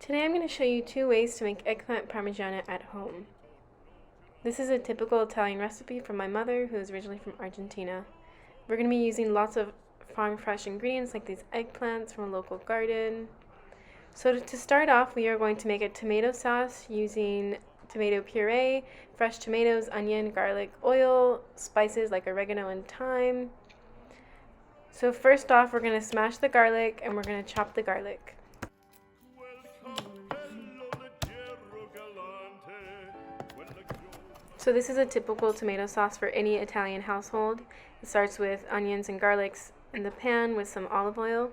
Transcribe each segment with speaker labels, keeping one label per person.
Speaker 1: Today I'm going to show you 2 ways to make eggplant parmigiana at home. This is a typical Italian recipe from my mother, who is originally from Argentina. We're going to be using lots of farm fresh ingredients like these eggplants from a local garden. So to start off, we are going to make a tomato sauce using tomato puree, fresh tomatoes, onion, garlic, oil, spices like oregano and thyme. So first off, we're going to smash the garlic and we're going to chop the garlic. So this is a typical tomato sauce for any Italian household. It starts with onions and garlics in the pan with some olive oil.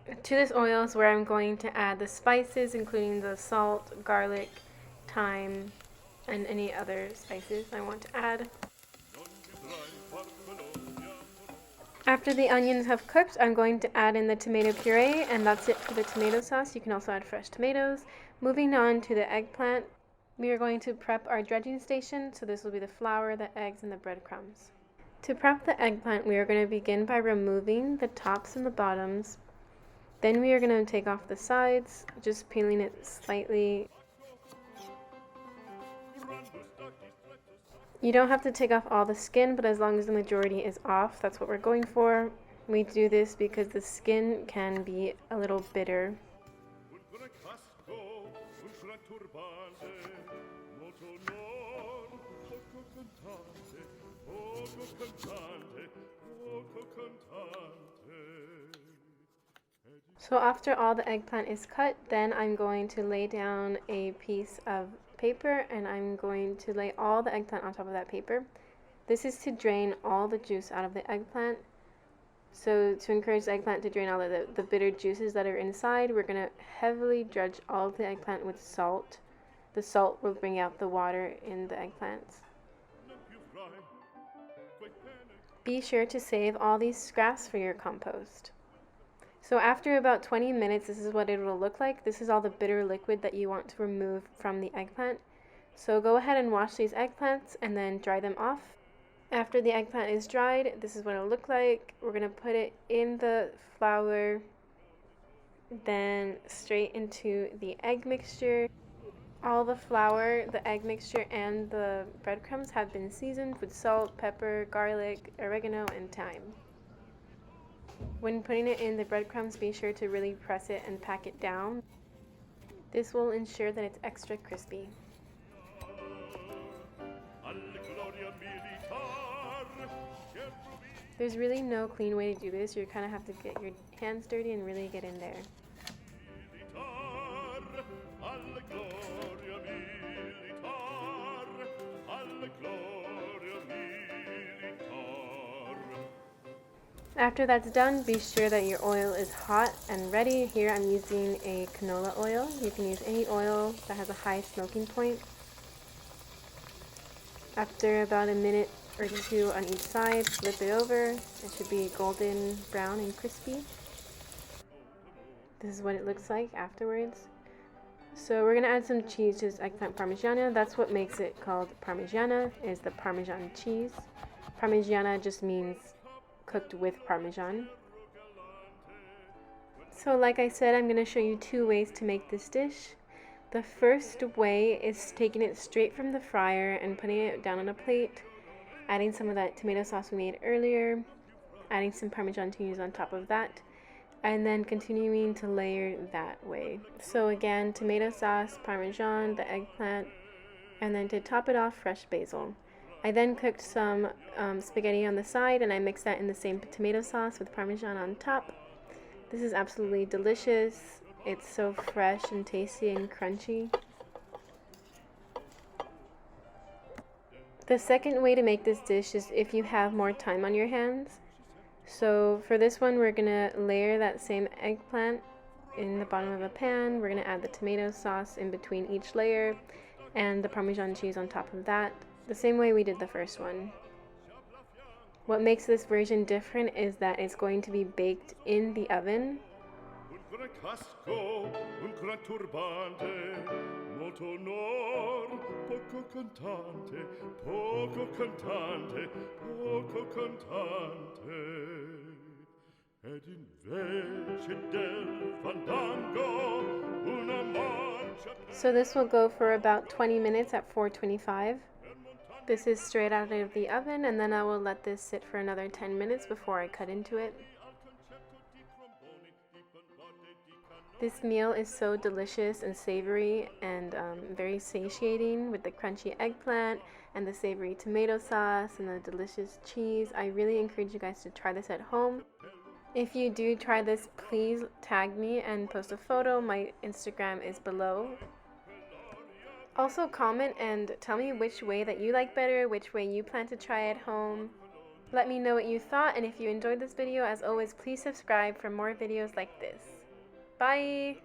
Speaker 1: To this oil is where I'm going to add the spices, including the salt, garlic, thyme, and any other spices I want to add. After the onions have cooked, I'm going to add in the tomato puree, and that's it for the tomato sauce. You can also add fresh tomatoes. Moving on to the eggplant, we are going to prep our dredging station. So this will be the flour, the eggs, and the breadcrumbs. To prep the eggplant, we are going to begin by removing the tops and the bottoms. Then we are going to take off the sides, just peeling it slightly. You don't have to take off all the skin, but as long as the majority is off, that's what we're going for. We do this because the skin can be a little bitter. So after all the eggplant is cut, then I'm going to lay down a piece of paper and I'm going to lay all the eggplant on top of that paper. This is to drain all the juice out of the eggplant. So to encourage the eggplant to drain all of the bitter juices that are inside, we're going to heavily dredge all of the eggplant with salt. The salt will bring out the water in the eggplants. Be sure to save all these scraps for your compost. So after about 20 minutes, this is what it will look like. This is all the bitter liquid that you want to remove from the eggplant. So go ahead and wash these eggplants and then dry them off. After the eggplant is dried, this is what it'll look like. We're going to put it in the flour, then straight into the egg mixture. All the flour, the egg mixture, and the breadcrumbs have been seasoned with salt, pepper, garlic, oregano, and thyme. When putting it in the breadcrumbs, be sure to really press it and pack it down. This will ensure that it's extra crispy. There's really no clean way to do this. You kind of have to get your hands dirty and really get in there. After that's done, be sure that your oil is hot and ready. Here I'm using a canola oil. You can use any oil that has a high smoking point. After about a minute or two on each side, flip it over. It should be golden brown and crispy. This is what it looks like afterwards. So we're going to add some cheese to this eggplant parmigiana. That's what makes it called Parmagiana, is the Parmesan cheese. Parmigiana just means cooked with Parmesan. So like I said, I'm going to show you 2 ways to make this dish. The first way is taking it straight from the fryer and putting it down on a plate, adding some of that tomato sauce we made earlier, adding some Parmesan cheese on top of that, and then continuing to layer that way. So again, tomato sauce, Parmesan, the eggplant, and then to top it off, fresh basil. I then cooked some spaghetti on the side and I mixed that in the same tomato sauce with Parmesan on top. This is absolutely delicious. It's so fresh and tasty and crunchy. The second way to make this dish is if you have more time on your hands. So for this one, we're going to layer that same eggplant in the bottom of a pan. We're going to add the tomato sauce in between each layer and the Parmesan cheese on top of that, the same way we did the first one. What makes this version different is that it's going to be baked in the oven. So this will go for about 20 minutes at 425. This is straight out of the oven, and then I will let this sit for another 10 minutes before I cut into it. This meal is so delicious and savory and very satiating with the crunchy eggplant and the savory tomato sauce and the delicious cheese. I really encourage you guys to try this at home. If you do try this, please tag me and post a photo. My Instagram is below. Also comment and tell me which way that you like better, which way you plan to try at home. Let me know what you thought, and if you enjoyed this video, as always, please subscribe for more videos like this. Bye!